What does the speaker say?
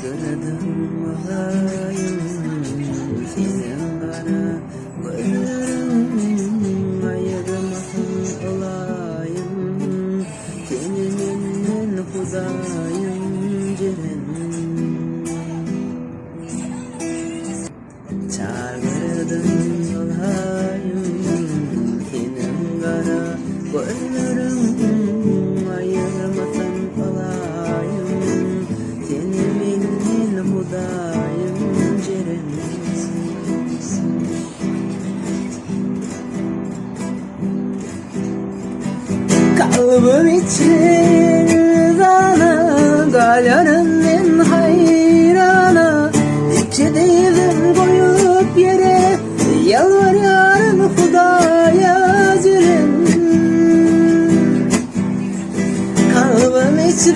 Çağırdım olayım senin bana varırım, ayırmasın olayım seninle hudayım ceren. Çağırdım olayım senin bana varırım, ayırmasın olayım seninle hudayım ceren. Kalbim için sana galanın hayrana, içedeydim koyup yere yalvarıyorum Hudaya ceren. Kalbim için